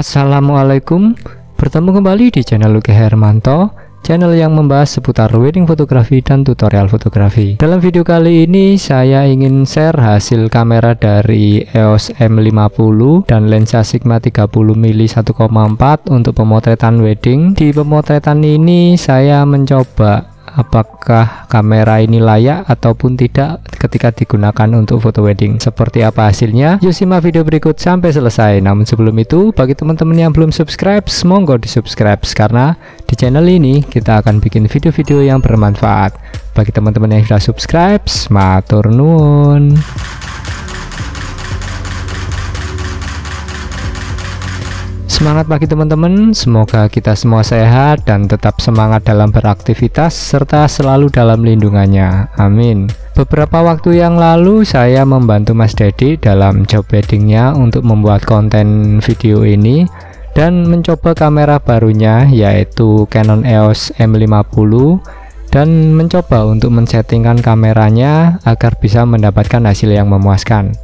Assalamualaikum, bertemu kembali di channel Luki Hermanto, channel yang membahas seputar wedding fotografi dan tutorial fotografi. Dalam video kali ini saya ingin share hasil kamera dari EOS M50 dan lensa Sigma 30mm 1,4 untuk pemotretan wedding. Di pemotretan ini saya mencoba apakah kamera ini layak ataupun tidak ketika digunakan untuk foto wedding. Seperti apa hasilnya? Yuk simak video berikut sampai selesai. Namun sebelum itu, bagi teman-teman yang belum subscribe, monggo di subscribe, karena di channel ini kita akan bikin video-video yang bermanfaat. Bagi teman-teman yang sudah subscribe, matur nuwun. Semangat pagi teman-teman, semoga kita semua sehat dan tetap semangat dalam beraktivitas serta selalu dalam lindungannya, amin. Beberapa waktu yang lalu saya membantu Mas Dedi dalam job weddingnya untuk membuat konten video ini dan mencoba kamera barunya yaitu Canon EOS M50 dan mencoba untuk men-settingkan kameranya agar bisa mendapatkan hasil yang memuaskan.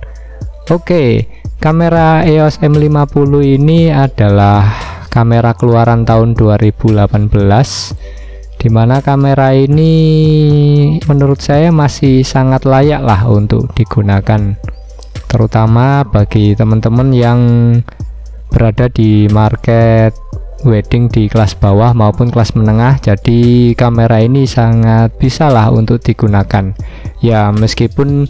Oke, kamera EOS M50 ini adalah kamera keluaran tahun 2018, dimana kamera ini menurut saya masih sangat layak lah untuk digunakan, terutama bagi teman-teman yang berada di market wedding di kelas bawah maupun kelas menengah. Jadi kamera ini sangat bisa lah untuk digunakan ya, meskipun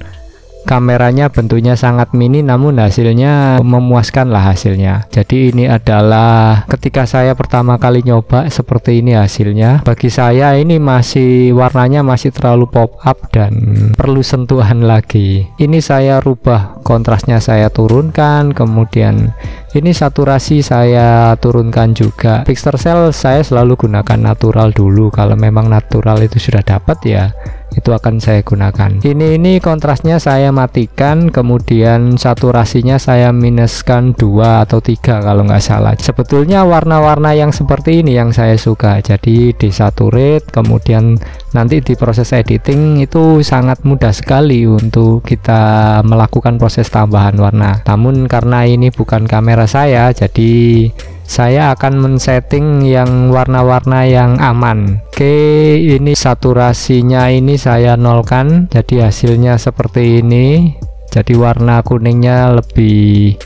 kameranya bentuknya sangat mini namun hasilnya memuaskan lah hasilnya. Jadi ini adalah ketika saya pertama kali nyoba seperti ini hasilnya. Bagi saya ini masih warnanya masih terlalu pop up dan perlu sentuhan lagi. Ini saya rubah, kontrasnya saya turunkan, kemudian ini saturasi saya turunkan juga. Pixel cell saya selalu gunakan natural dulu. Kalau memang natural itu sudah dapat ya itu akan saya gunakan. Ini kontrasnya saya matikan, kemudian saturasinya saya minuskan 2 atau 3 kalau nggak salah. Sebetulnya warna-warna yang seperti ini yang saya suka, jadi desaturate, kemudian nanti di proses editing itu sangat mudah sekali untuk kita melakukan proses tambahan warna. Namun karena ini bukan kamera saya, jadi saya akan men-setting yang warna-warna yang aman. Oke, ini saturasinya ini saya nolkan, jadi hasilnya seperti ini. Jadi warna kuningnya lebih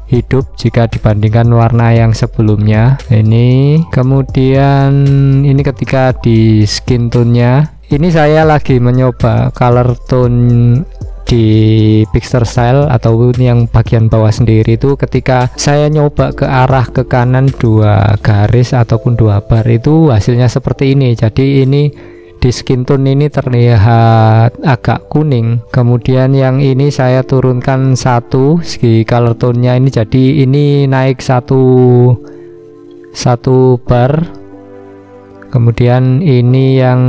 hidup jika dibandingkan warna yang sebelumnya. Ini kemudian ini ketika di skin tone-nya, ini saya lagi mencoba color tone di pixel style ataupun yang bagian bawah sendiri. Itu ketika saya nyoba ke arah ke kanan 2 garis ataupun 2 bar itu hasilnya seperti ini. Jadi ini di skin tone ini terlihat agak kuning, kemudian yang ini saya turunkan 1 segi color tone nya ini, jadi ini naik 1 bar, kemudian ini yang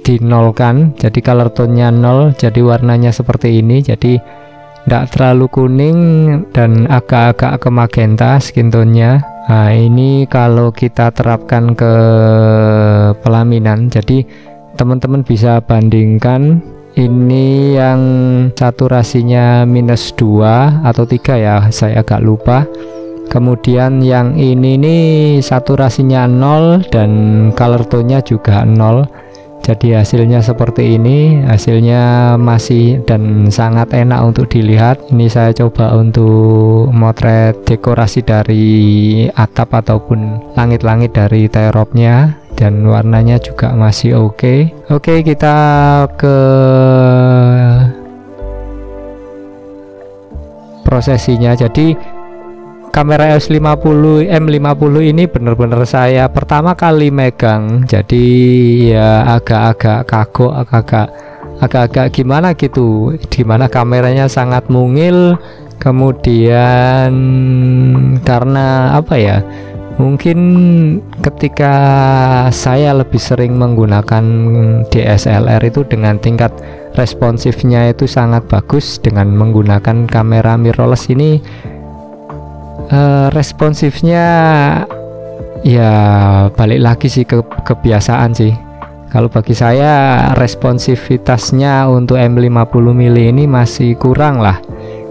dinolkan, jadi color tone-nya 0, jadi warnanya seperti ini. Jadi tidak terlalu kuning dan agak-agak ke magenta skin tone-nya. Nah ini kalau kita terapkan ke pelaminan, jadi teman-teman bisa bandingkan. Ini yang saturasinya minus 2 atau 3 ya, saya agak lupa. Kemudian yang ini nih saturasinya 0 dan color tone-nya juga 0. Jadi hasilnya seperti ini, hasilnya masih dan sangat enak untuk dilihat. Ini saya coba untuk motret dekorasi dari atap ataupun langit-langit dari teropnya, dan warnanya juga masih oke. Oke, kita ke prosesinya. Jadi kamera EOS M50 ini benar-benar saya pertama kali megang, jadi ya agak-agak kagok, agak-agak gimana gitu, dimana kameranya sangat mungil. Kemudian karena apa ya, mungkin ketika saya lebih sering menggunakan DSLR itu dengan tingkat responsifnya itu sangat bagus, dengan menggunakan kamera mirrorless ini responsifnya ya balik lagi sih ke kebiasaan sih. Kalau bagi saya responsivitasnya untuk M50 mili ini masih kurang lah.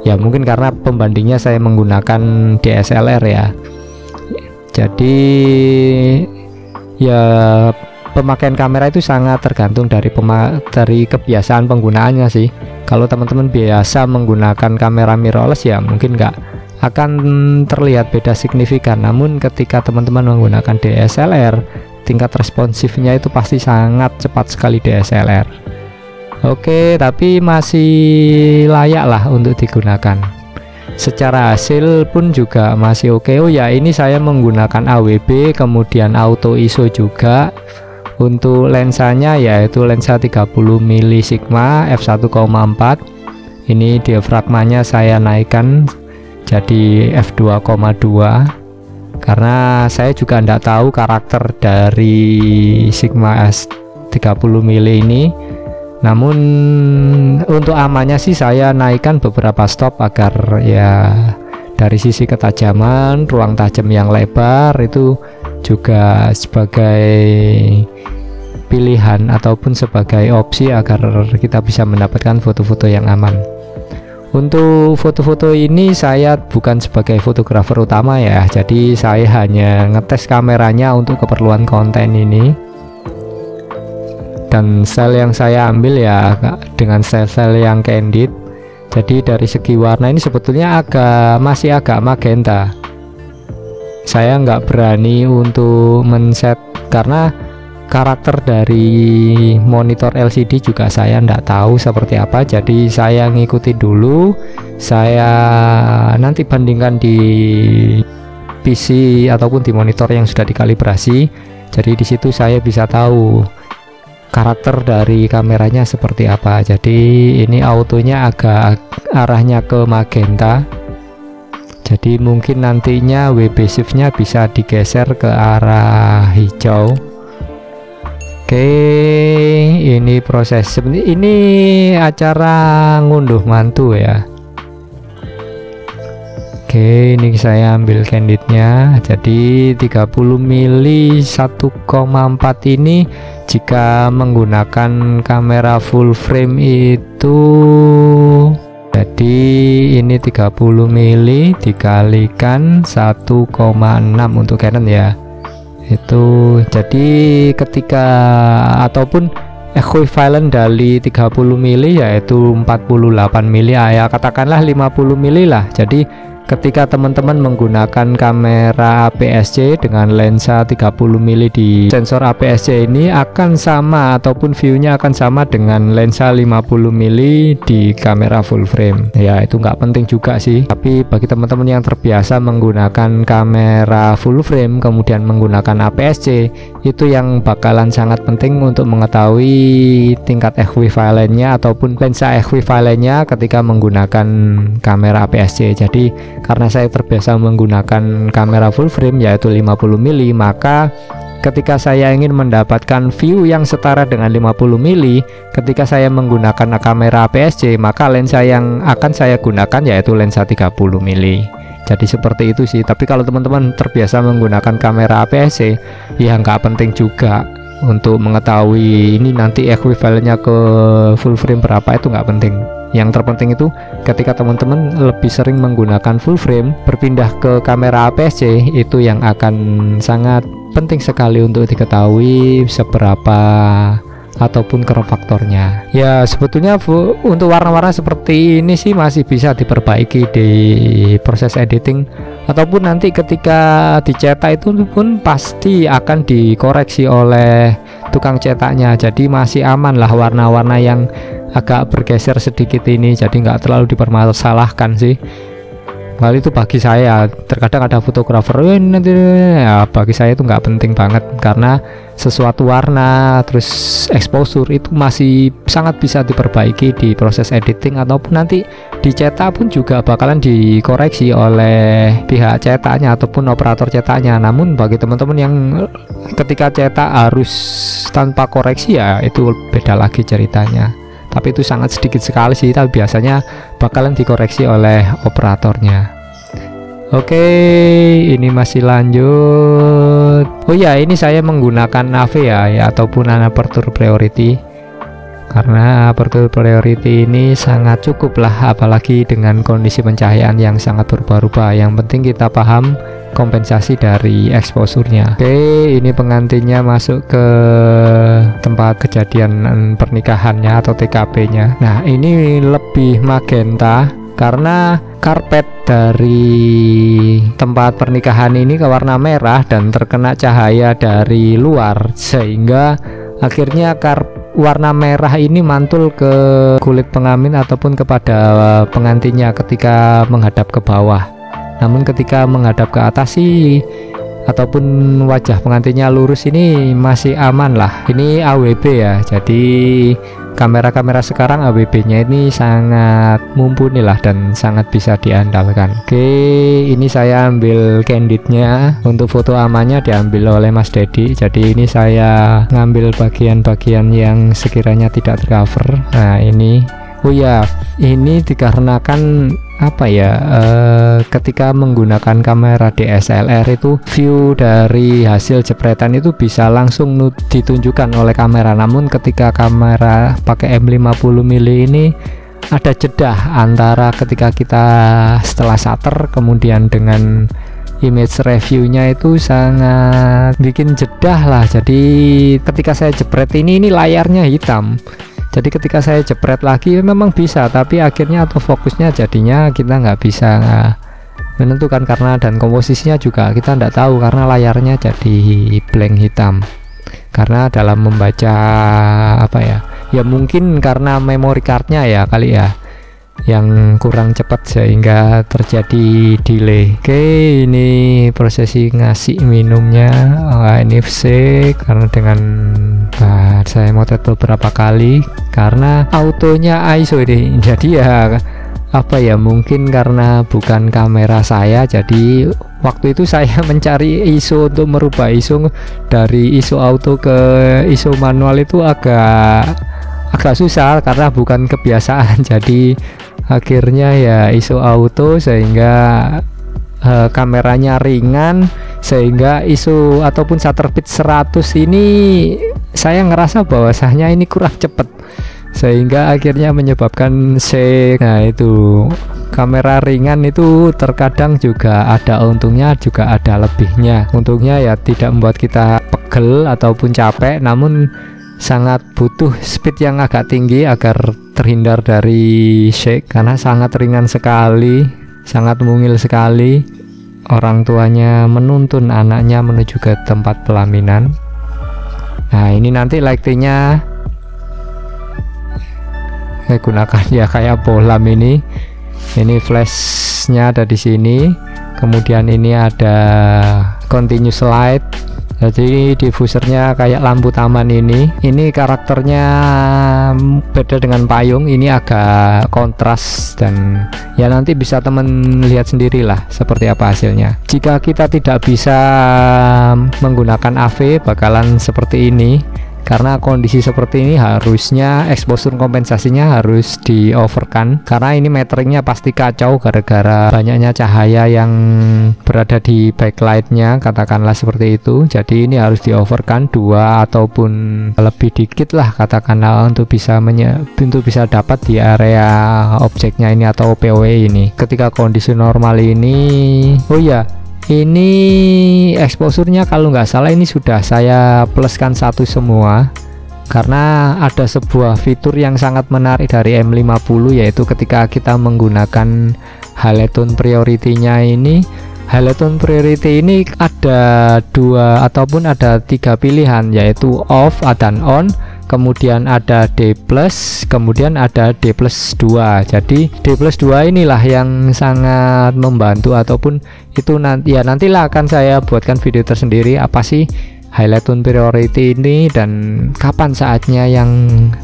Ya mungkin karena pembandingnya saya menggunakan DSLR ya. Jadi ya pemakaian kamera itu sangat tergantung dari kebiasaan penggunaannya sih. Kalau teman-teman biasa menggunakan kamera mirrorless ya mungkin nggak akan terlihat beda signifikan. Namun ketika teman-teman menggunakan DSLR, tingkat responsifnya itu pasti sangat cepat sekali DSLR. Oke, tapi masih layak lah untuk digunakan. Secara hasil pun juga masih oke. Oh ya, ini saya menggunakan AWB, kemudian auto ISO juga. Untuk lensanya yaitu lensa 30 mili Sigma f1,4. Ini diafragmanya saya naikkan jadi f2,2 karena saya juga tidak tahu karakter dari Sigma S30 mili ini. Namun untuk amannya sih saya naikkan beberapa stop agar ya dari sisi ketajaman, ruang tajam yang lebar itu juga sebagai pilihan ataupun sebagai opsi agar kita bisa mendapatkan foto-foto yang aman. Untuk foto-foto ini saya bukan sebagai fotografer utama ya, jadi saya hanya ngetes kameranya untuk keperluan konten ini. Dan style yang saya ambil ya dengan style yang candid. Jadi dari segi warna ini sebetulnya masih agak magenta. Saya nggak berani untuk men-set karena karakter dari monitor LCD juga saya nggak tahu seperti apa. Jadi saya ngikuti dulu, saya nanti bandingkan di PC ataupun di monitor yang sudah dikalibrasi. Jadi di situ saya bisa tahu karakter dari kameranya seperti apa. Jadi ini autonya agak arahnya ke magenta. Jadi mungkin nantinya WB shiftnya bisa digeser ke arah hijau. Oke, ini proses ini acara ngunduh mantu ya. Oke, ini saya ambil candidnya. Jadi 30 mili 1,4 ini jika menggunakan kamera full frame itu, jadi ini 30 mili dikalikan 1,6 untuk Canon ya. Itu jadi ketika ataupun equivalent dari 30 mili yaitu 48 mili ya, katakanlah 50 mili lah. Jadi ketika teman-teman menggunakan kamera APS-C dengan lensa 30 mili di sensor APS-C ini akan sama ataupun view-nya akan sama dengan lensa 50 mili di kamera full frame. Ya itu nggak penting juga sih, tapi bagi teman-teman yang terbiasa menggunakan kamera full frame kemudian menggunakan APS-C, itu yang bakalan sangat penting untuk mengetahui tingkat equivalentnya ataupun lensa equivalentnya ketika menggunakan kamera APS-C. Jadi karena saya terbiasa menggunakan kamera full frame yaitu 50 mili, maka ketika saya ingin mendapatkan view yang setara dengan 50 mili ketika saya menggunakan kamera APS-C, maka lensa yang akan saya gunakan yaitu lensa 30 mili. Jadi seperti itu sih. Tapi kalau teman-teman terbiasa menggunakan kamera APS-C, ya nggak penting juga untuk mengetahui ini nanti equivalentnya ke full frame berapa, itu nggak penting. Yang terpenting itu ketika teman-teman lebih sering menggunakan full frame berpindah ke kamera APS-C, itu yang akan sangat penting sekali untuk diketahui seberapa ataupun crop faktornya. Ya sebetulnya untuk warna-warna seperti ini sih masih bisa diperbaiki di proses editing, ataupun nanti ketika dicetak itu pun pasti akan dikoreksi oleh tukang cetaknya. Jadi masih aman lah warna-warna yang agak bergeser sedikit ini, jadi nggak terlalu dipermasalahkan sih. Hal itu bagi saya, terkadang ada fotografer nanti ya, bagi saya itu nggak penting banget, karena sesuatu warna terus exposure itu masih sangat bisa diperbaiki di proses editing, ataupun nanti dicetak pun juga bakalan dikoreksi oleh pihak cetaknya ataupun operator cetaknya. Namun bagi teman-teman yang ketika cetak harus tanpa koreksi, ya itu beda lagi ceritanya. Tapi itu sangat sedikit sekali sih, tapi biasanya bakalan dikoreksi oleh operatornya. Oke, ini masih lanjut. Oh ya, ini saya menggunakan AV ya, ataupun Aperture Priority, karena aperture priority ini sangat cukup lah, apalagi dengan kondisi pencahayaan yang sangat berubah-ubah. Yang penting kita paham kompensasi dari exposure-nya. Oke, ini pengantinnya masuk ke tempat kejadian pernikahannya atau TKP-nya. Nah, ini lebih magenta karena karpet dari tempat pernikahan ini ke warna merah dan terkena cahaya dari luar, sehingga akhirnya warna merah ini mantul ke kulit pengantin ataupun kepada pengantinnya ketika menghadap ke bawah. Namun ketika menghadap ke atas sih ataupun wajah pengantinnya lurus, ini masih aman lah. Ini AWB ya, jadi kamera-kamera sekarang AWB-nya ini sangat mumpuni lah dan sangat bisa diandalkan. Oke, ini saya ambil candidnya. Untuk foto amannya diambil oleh Mas Dedi. Jadi ini saya ngambil bagian-bagian yang sekiranya tidak tercover. Nah ini, oh ya, ini dikarenakan apa ya, ketika menggunakan kamera DSLR itu view dari hasil jepretan itu bisa langsung ditunjukkan oleh kamera. Namun ketika kamera pakai M50mm ini ada jeda antara ketika kita setelah shutter kemudian dengan image reviewnya, itu sangat bikin jeda lah. Jadi ketika saya jepret ini layarnya hitam. Jadi ketika saya jepret lagi memang bisa, tapi akhirnya autofocusnya jadinya kita nggak bisa menentukan, karena dan komposisinya juga kita nggak tahu karena layarnya jadi blank hitam. Karena dalam membaca apa ya mungkin karena memory cardnya ya kali ya yang kurang cepat sehingga terjadi delay. Oke, ini prosesi ngasih minumnya. Ini fake karena dengan saya motret beberapa kali karena autonya ISO ini. Jadi ya apa ya, mungkin karena bukan kamera saya, jadi waktu itu saya mencari ISO untuk merubah ISO dari ISO auto ke ISO manual itu agak susah karena bukan kebiasaan. Jadi akhirnya ya ISO auto, sehingga kameranya ringan, sehingga ISO ataupun shutter speed 100 ini saya ngerasa bahwasanya ini kurang cepat, sehingga akhirnya menyebabkan shake. Nah itu kamera ringan itu terkadang juga ada untungnya juga ada lebihnya. Untungnya ya tidak membuat kita pegel ataupun capek, namun sangat butuh speed yang agak tinggi agar terhindar dari shake, karena sangat ringan sekali, sangat mungil sekali. Orang tuanya menuntun anaknya menuju ke tempat pelaminan. Nah ini nanti lightingnya saya gunakan ya kayak bohlam ini flashnya ada di sini, kemudian ini ada continuous light. Jadi diffusernya kayak lampu taman ini karakternya beda dengan payung, ini agak kontras, dan ya nanti bisa temen lihat sendirilah seperti apa hasilnya. Jika kita tidak bisa menggunakan AV bakalan seperti ini, karena kondisi seperti ini harusnya exposure kompensasinya harus di overkan, karena ini meteringnya pasti kacau gara-gara banyaknya cahaya yang berada di backlightnya, katakanlah seperti itu. Jadi ini harus di overkan 2 ataupun lebih dikit lah katakanlah untuk bisa dapat di area objeknya ini atau POV ini. Ketika kondisi normal ini, oh ya, ini exposure-nya kalau nggak salah ini sudah saya pluskan 1 semua, karena ada sebuah fitur yang sangat menarik dari M50, yaitu ketika kita menggunakan highlight tone priority-nya ini. Highlight tone priority ini ada 2 ataupun ada 3 pilihan, yaitu off dan on, kemudian ada D+, kemudian ada D+2. Jadi D+2 inilah yang sangat membantu, ataupun itu nantilah akan saya buatkan video tersendiri apa sih highlight tone priority ini dan kapan saatnya yang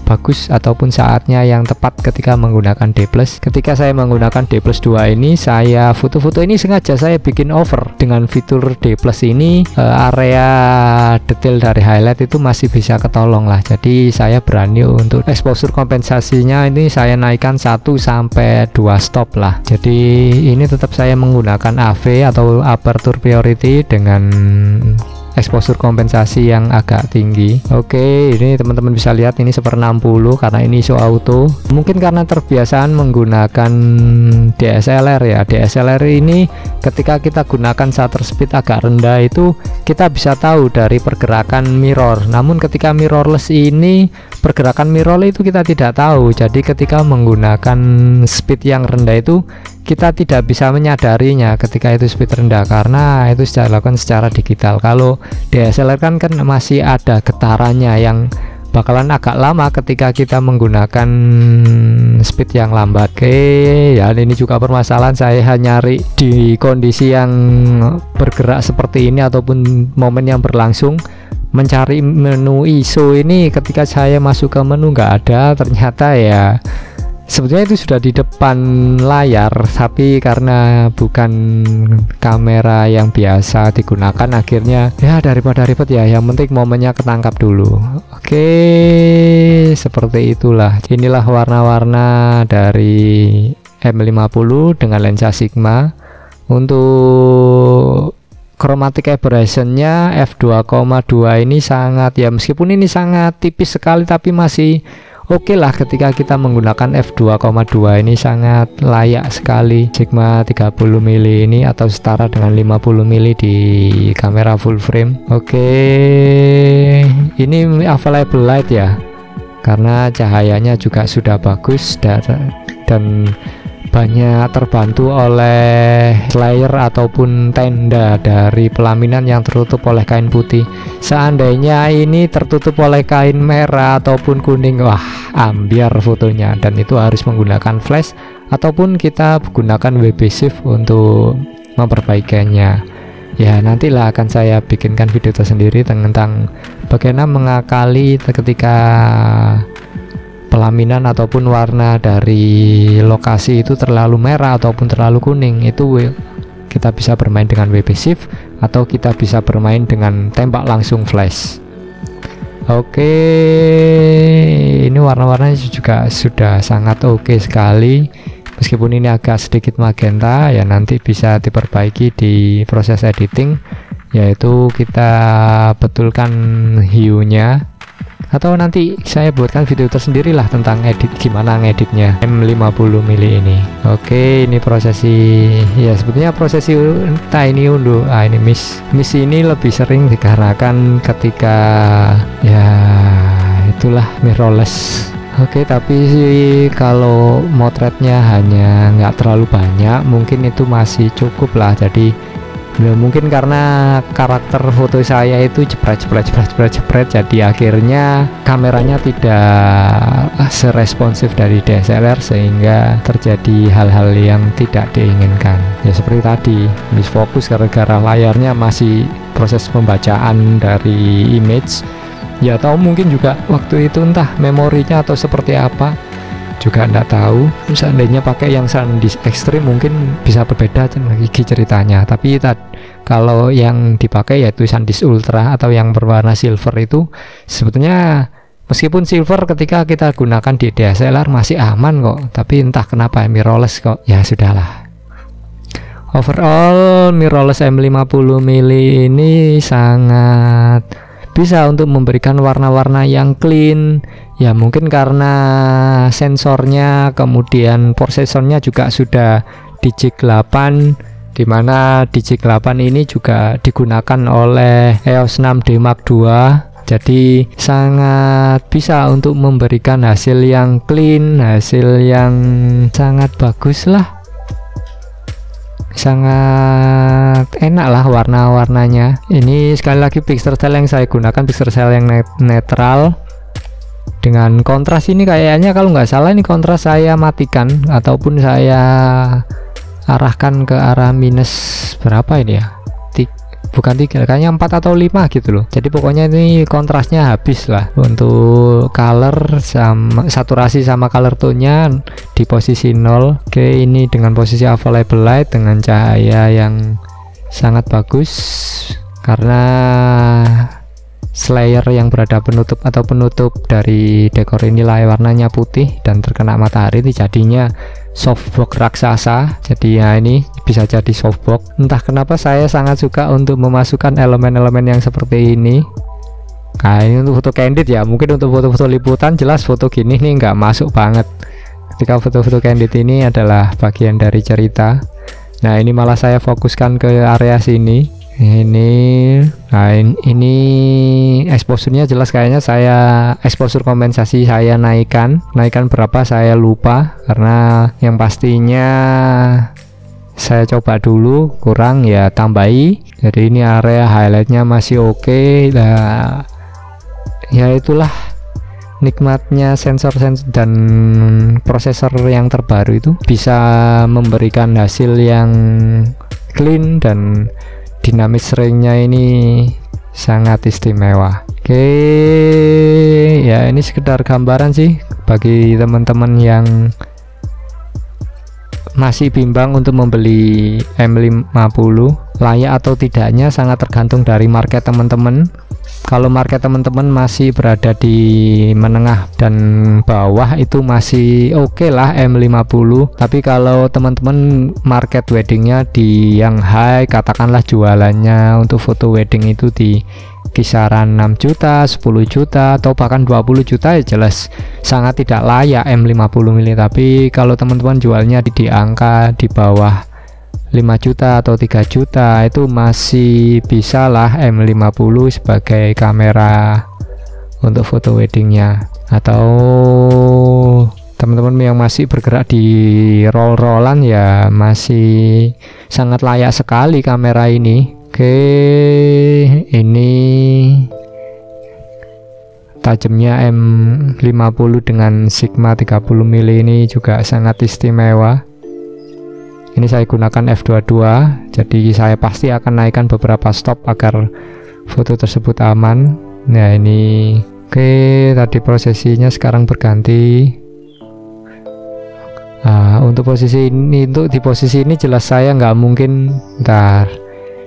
bagus ataupun saatnya yang tepat ketika menggunakan D+. Ketika saya menggunakan D+2 ini, saya foto-foto ini sengaja saya bikin over dengan fitur D+ ini, area detail dari highlight itu masih bisa ketolong lah. Jadi saya berani untuk exposure kompensasinya ini saya naikkan 1 sampai 2 stop lah. Jadi ini tetap saya menggunakan AV atau aperture priority dengan exposure kompensasi yang agak tinggi. Oke, ini teman-teman bisa lihat ini 1/60 karena ini ISO auto. Mungkin karena terbiasaan menggunakan DSLR ya. DSLR ini ketika kita gunakan shutter speed agak rendah itu kita bisa tahu dari pergerakan mirror. Namun ketika mirrorless ini pergerakan mirrorless itu kita tidak tahu. Jadi ketika menggunakan speed yang rendah itu kita tidak bisa menyadarinya ketika itu speed rendah karena itu dilakukan secara digital. Kalau DSLR kan masih ada getarannya yang bakalan agak lama ketika kita menggunakan speed yang lambat. Oke ya, ini juga permasalahan saya nyari di kondisi yang bergerak seperti ini ataupun momen yang berlangsung, mencari menu ISO ini ketika saya masuk ke menu nggak ada. Ternyata ya sebetulnya itu sudah di depan layar, tapi karena bukan kamera yang biasa digunakan, akhirnya ya daripada ribet ya yang penting momennya ketangkap dulu. Oke, seperti itulah. Inilah warna-warna dari M50 dengan lensa Sigma. Untuk chromatic aberrationnya f2,2 ini sangat ya, meskipun ini sangat tipis sekali tapi masih oke lah ketika kita menggunakan f2,2 ini sangat layak sekali. Sigma 30 mili ini atau setara dengan 50 mili di kamera full frame. Oke, ini available light ya karena cahayanya juga sudah bagus dan banyak terbantu oleh layer ataupun tenda dari pelaminan yang tertutup oleh kain putih. Seandainya ini tertutup oleh kain merah ataupun kuning, wah ambiar fotonya, dan itu harus menggunakan flash ataupun kita gunakan WB Shift untuk memperbaikinya. Ya nantilah akan saya bikinkan video tersendiri tentang bagaimana mengakali ketika pelaminan ataupun warna dari lokasi itu terlalu merah ataupun terlalu kuning. Itu kita bisa bermain dengan WB Shift atau kita bisa bermain dengan tembak langsung flash. Oke, ini warna-warnanya juga sudah sangat oke sekali. Meskipun ini agak sedikit magenta ya, nanti bisa diperbaiki di proses editing, yaitu kita betulkan hue-nya, atau nanti saya buatkan video tersendiri lah tentang edit, gimana ngeditnya M50 mili ini. Oke, ini prosesi ya, sebetulnya prosesi tiny undo. Ini miss ini lebih sering dikarenakan ketika ya itulah mirrorless. Oke, tapi kalau motretnya hanya nggak terlalu banyak, mungkin itu masih cukup lah. Jadi ya, mungkin karena karakter foto saya itu jepret, jadi akhirnya kameranya tidak seresponsif dari DSLR sehingga terjadi hal-hal yang tidak diinginkan. Ya seperti tadi, misfokus gara-gara layarnya masih proses pembacaan dari image. Ya atau mungkin juga waktu itu entah memorinya atau seperti apa, juga enggak tahu. Seandainya pakai yang SanDisk Extreme mungkin bisa berbeda lagi ceritanya, tapi kalau yang dipakai yaitu SanDisk Ultra atau yang berwarna silver itu sebetulnya meskipun silver ketika kita gunakan di DSLR masih aman kok, tapi entah kenapa mirrorless kok ya sudahlah. Overall mirrorless M50 mili ini sangat bisa untuk memberikan warna-warna yang clean ya, mungkin karena sensornya kemudian prosessornya juga sudah DigiC 8, dimana DigiC 8 ini juga digunakan oleh EOS 6D Mark II. Jadi sangat bisa untuk memberikan hasil yang clean, hasil yang sangat bagus lah, sangat enak lah warna-warnanya. Ini sekali lagi pixel cell yang saya gunakan pixel cell yang netral dengan kontras ini kayaknya kalau nggak salah ini kontras saya matikan ataupun saya arahkan ke arah minus berapa ini ya, bukan 3, kayaknya 4 atau 5 gitu loh. Jadi pokoknya ini kontrasnya habis lah. Untuk color sama saturasi sama color tone-nya di posisi 0. Oke, ini dengan posisi available light dengan cahaya yang sangat bagus karena slayer yang berada penutup atau penutup dari dekor ini warnanya putih dan terkena matahari, jadinya softbox raksasa. Jadi ya ini bisa jadi softbox. Entah kenapa saya sangat suka untuk memasukkan elemen-elemen yang seperti ini. Nah ini untuk foto candid ya, mungkin untuk foto-foto liputan jelas foto gini nih nggak masuk banget. Ketika foto-foto candid ini adalah bagian dari cerita. Nah ini malah saya fokuskan ke area sini. Nah ini exposure-nya jelas, kayaknya saya exposure kompensasi saya naikkan berapa saya lupa, karena yang pastinya saya coba dulu kurang ya tambahi. Jadi ini area highlightnya masih oke. Nah ya itulah nikmatnya sensor dan prosesor yang terbaru itu bisa memberikan hasil yang clean dan dinamis range-nya ini sangat istimewa. Oke ya, ini sekedar gambaran sih bagi teman-teman yang masih bimbang untuk membeli M50. Layak atau tidaknya sangat tergantung dari market teman-teman. Kalau market teman-teman masih berada di menengah dan bawah itu masih oke lah M50. Tapi kalau teman-teman market weddingnya di yang high, katakanlah jualannya untuk foto wedding itu di kisaran 6 juta, 10 juta atau bahkan 20 juta, ya jelas sangat tidak layak M50 mili. Tapi kalau teman-teman jualnya di angka di bawah 5 juta atau 3 juta itu masih bisa lah M50 sebagai kamera untuk foto weddingnya. Atau teman-teman yang masih bergerak di roll-rollan ya masih sangat layak sekali kamera ini. Oke, ini tajamnya M50 dengan Sigma 30 mili ini juga sangat istimewa. Ini saya gunakan f22, jadi saya pasti akan naikkan beberapa stop agar foto tersebut aman. Nah ini oke, tadi prosesinya sekarang berganti. Untuk posisi ini, di posisi ini jelas saya nggak mungkin,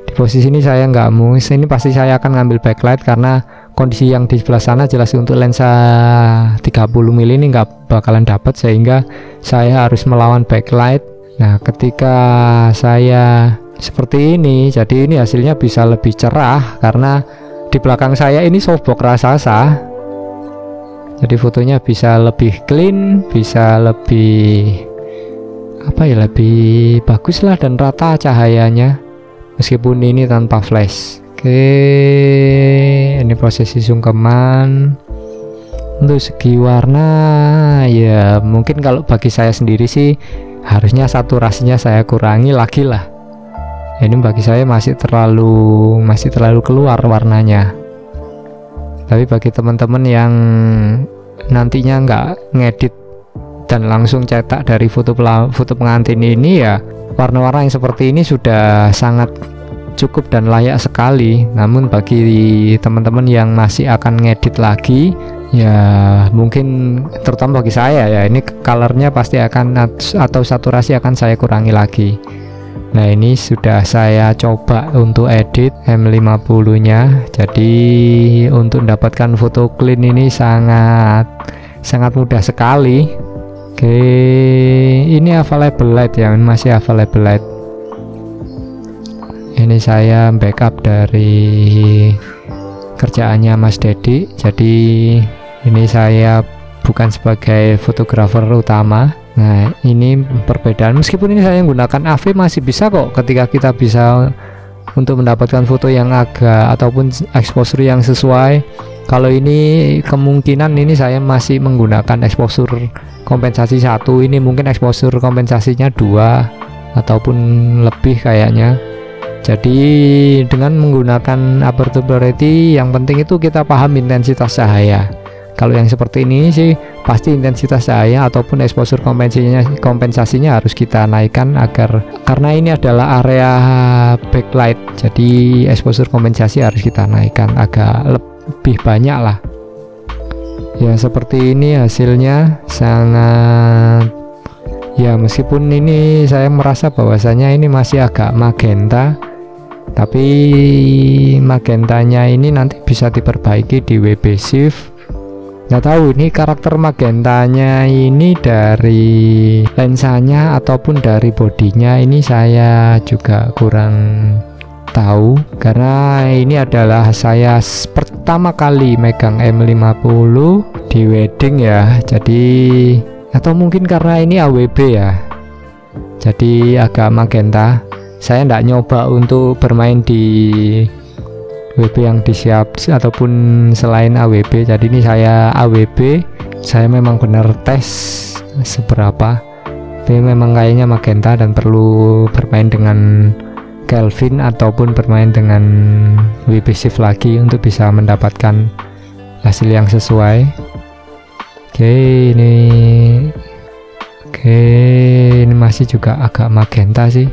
di posisi ini saya nggak mungkin, ini pasti saya akan ngambil backlight karena kondisi yang di sebelah sana jelas untuk lensa 30 mili ini nggak bakalan dapat, sehingga saya harus melawan backlight. Nah ketika saya seperti ini, jadi ini hasilnya bisa lebih cerah karena di belakang saya ini softbox raksasa, jadi fotonya bisa lebih clean, bisa lebih lebih bagus lah dan rata cahayanya meskipun ini tanpa flash. Oke, ini prosesi sungkeman. Untuk segi warna ya mungkin kalau bagi saya sendiri sih harusnya saturasinya saya kurangi lagi lah. Ini bagi saya masih terlalu keluar warnanya. Tapi bagi teman-teman yang nantinya nggak ngedit dan langsung cetak dari foto pengantin ini, ya warna-warna yang seperti ini sudah sangat cukup dan layak sekali. Namun bagi teman-teman yang masih akan ngedit lagi, ya mungkin terutama bagi saya ya, ini colornya pasti akan atau saturasi akan saya kurangi lagi. Nah ini sudah saya coba untuk edit M50 nya, jadi untuk mendapatkan foto clean ini sangat mudah sekali. Oke, ini available light ya, masih available light. Ini saya backup dari kerjaannya Mas Dedi, jadi ini saya bukan sebagai fotografer utama. Nah ini perbedaan, meskipun ini saya menggunakan AV masih bisa kok, ketika kita bisa untuk mendapatkan foto yang agak ataupun exposure yang sesuai. Kalau ini kemungkinan ini saya masih menggunakan exposure kompensasi 1, ini mungkin exposure kompensasinya 2 ataupun lebih kayaknya. Jadi dengan menggunakan aperture priority, yang penting itu kita paham intensitas cahaya. Kalau yang seperti ini sih pasti intensitas cahaya ataupun exposure kompensasinya harus kita naikkan, karena ini adalah area backlight, jadi exposure kompensasi harus kita naikkan agak lebih banyak lah. Ya seperti ini hasilnya, sangat ya, meskipun ini saya merasa bahwasanya ini masih agak magenta, tapi magentanya ini nanti bisa diperbaiki di WB Shift nggak tahu ini karakter magentanya ini dari lensanya ataupun dari bodinya, ini saya juga kurang tahu karena ini adalah saya pertama kali megang M50 di wedding ya, jadi atau mungkin karena ini AWB ya, jadi agak magenta. Saya nggak nyoba untuk bermain di WB yang disiap ataupun selain AWB, jadi ini saya AWB, saya memang benar tes seberapa, tapi memang kayaknya magenta dan perlu bermain dengan Kelvin ataupun bermain dengan WB shift lagi untuk bisa mendapatkan hasil yang sesuai. Ini masih juga agak magenta sih.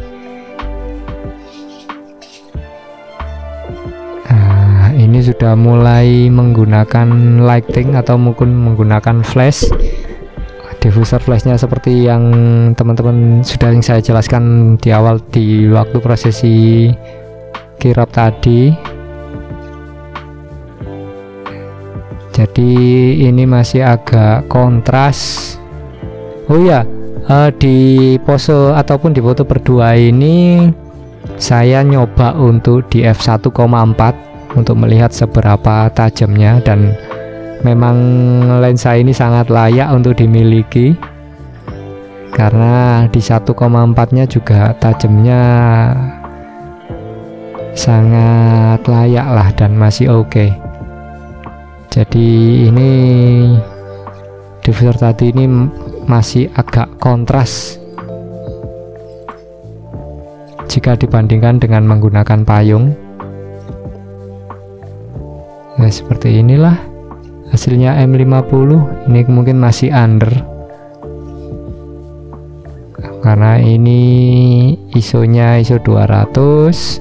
Ini sudah mulai menggunakan lighting atau mungkin menggunakan flash. Diffuser flashnya seperti yang teman-teman sudah yang saya jelaskan di awal di waktu prosesi kirap tadi. Jadi ini masih agak kontras. Oh ya, di pose ataupun di foto berdua ini saya nyoba untuk di f1,4 untuk melihat seberapa tajamnya, dan memang lensa ini sangat layak untuk dimiliki karena di 1,4 nya juga tajamnya sangat layak lah dan masih oke. Jadi ini diffuser tadi ini masih agak kontras jika dibandingkan dengan menggunakan payung. Ya seperti inilah hasilnya M50. Ini mungkin masih under karena ini ISO-nya ISO 200,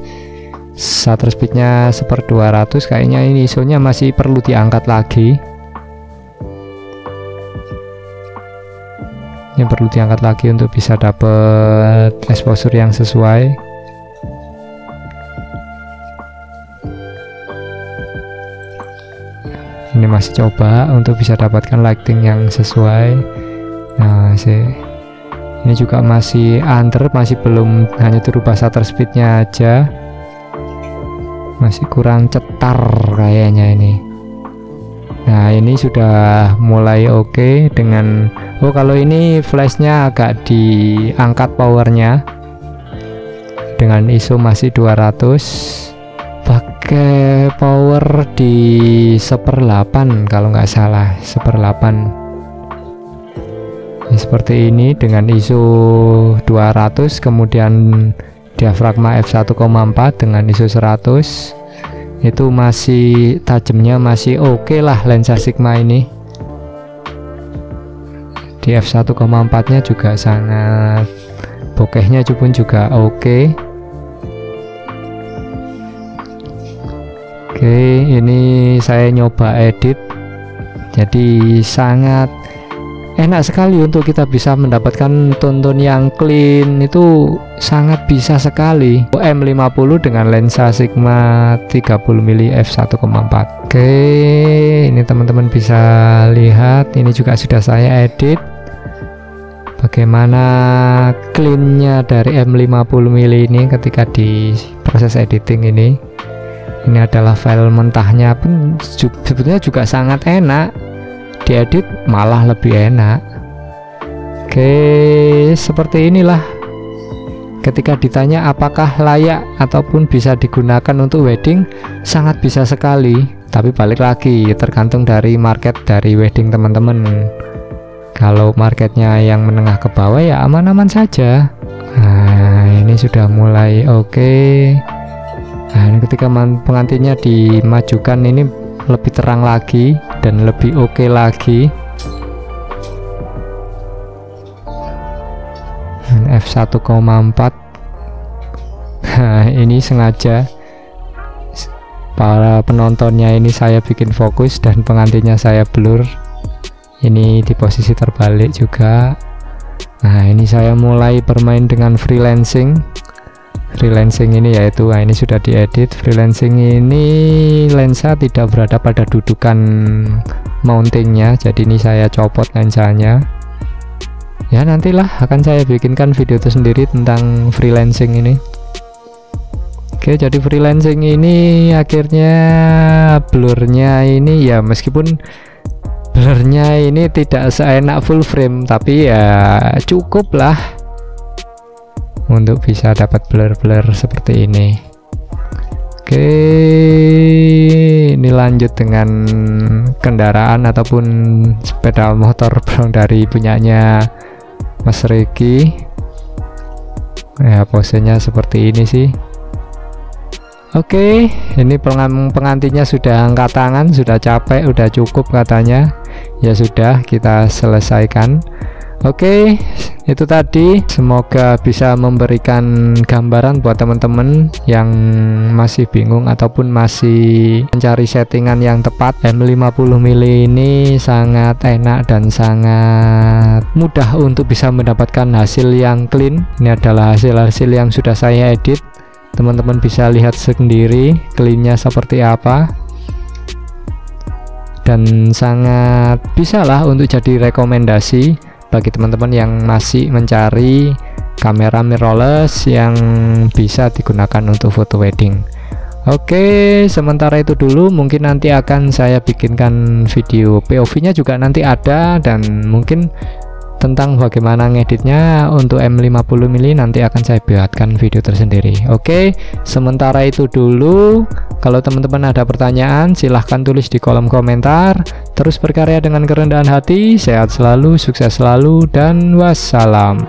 shutter speednya 1/200, kayaknya ini ISO-nya masih perlu diangkat lagi. Ini perlu diangkat lagi untuk bisa dapat exposure yang sesuai. Ini masih coba untuk bisa dapatkan lighting yang sesuai. Nah ini juga masih under, masih belum, hanya dirubah shutter speednya aja, masih kurang cetar kayaknya ini. Nah ini sudah mulai oke dengan kalau ini flashnya agak diangkat powernya dengan ISO masih 200, pakai power di 1/8 kalau nggak salah, 1/8. Seperti ini dengan ISO 200, kemudian diafragma f1,4 dengan ISO 100, itu masih tajamnya masih oke lah lensa Sigma ini. Di f1,4 nya juga sangat, bokehnya pun juga oke. Ini saya nyoba edit, jadi sangat enak sekali untuk kita bisa mendapatkan tonton yang clean, itu sangat bisa sekali. M50 dengan lensa Sigma 30mm f1,4. Ini teman-teman bisa lihat, ini juga sudah saya edit bagaimana cleannya dari M50mm ini ketika di proses editing ini. Ini adalah file mentahnya pun sebetulnya juga sangat enak, diedit malah lebih enak. Seperti inilah ketika ditanya apakah layak ataupun bisa digunakan untuk wedding, sangat bisa sekali. Tapi balik lagi tergantung dari market dari wedding teman-teman. Kalau marketnya yang menengah ke bawah ya aman-aman saja. Nah ini sudah mulai oke. Nah ini ketika pengantinnya dimajukan ini lebih terang lagi dan lebih oke lagi. F1,4. Nah ini sengaja para penontonnya ini saya bikin fokus dan pengantinnya saya blur. Ini di posisi terbalik juga. Nah ini saya mulai bermain dengan freelancing freelancing ini, yaitu ini sudah diedit. Freelancing ini lensa tidak berada pada dudukan mountingnya, jadi ini saya copot lensanya. Ya nantilah akan saya bikinkan video tersendiri tentang freelancing ini. Oke, jadi freelancing ini akhirnya blurnya ini ya, meskipun blurnya ini tidak seenak full frame, tapi ya cukup lah untuk bisa dapat blur-blur seperti ini. Oke, ini lanjut dengan kendaraan ataupun sepeda motor dari punyanya Mas Riki. Ya, posenya seperti ini sih. Oke, ini pengantinnya sudah angkat tangan, sudah capek, udah cukup katanya. Ya sudah, kita selesaikan. Oke, itu tadi. Semoga bisa memberikan gambaran buat teman-teman yang masih bingung ataupun masih mencari settingan yang tepat. M50mm ini sangat enak dan sangat mudah untuk bisa mendapatkan hasil yang clean. Ini adalah hasil-hasil yang sudah saya edit. Teman-teman bisa lihat sendiri cleannya seperti apa, dan sangat bisalah untuk jadi rekomendasi bagi teman-teman yang masih mencari kamera mirrorless yang bisa digunakan untuk foto wedding. Oke, sementara itu dulu. Mungkin nanti akan saya bikinkan video POV-nya juga nanti ada, dan mungkin tentang bagaimana ngeditnya untuk M50mm nanti akan saya buatkan video tersendiri. Oke, sementara itu dulu. Kalau teman-teman ada pertanyaan, silahkan tulis di kolom komentar. Terus berkarya dengan kerendahan hati, sehat selalu, sukses selalu, dan wassalam.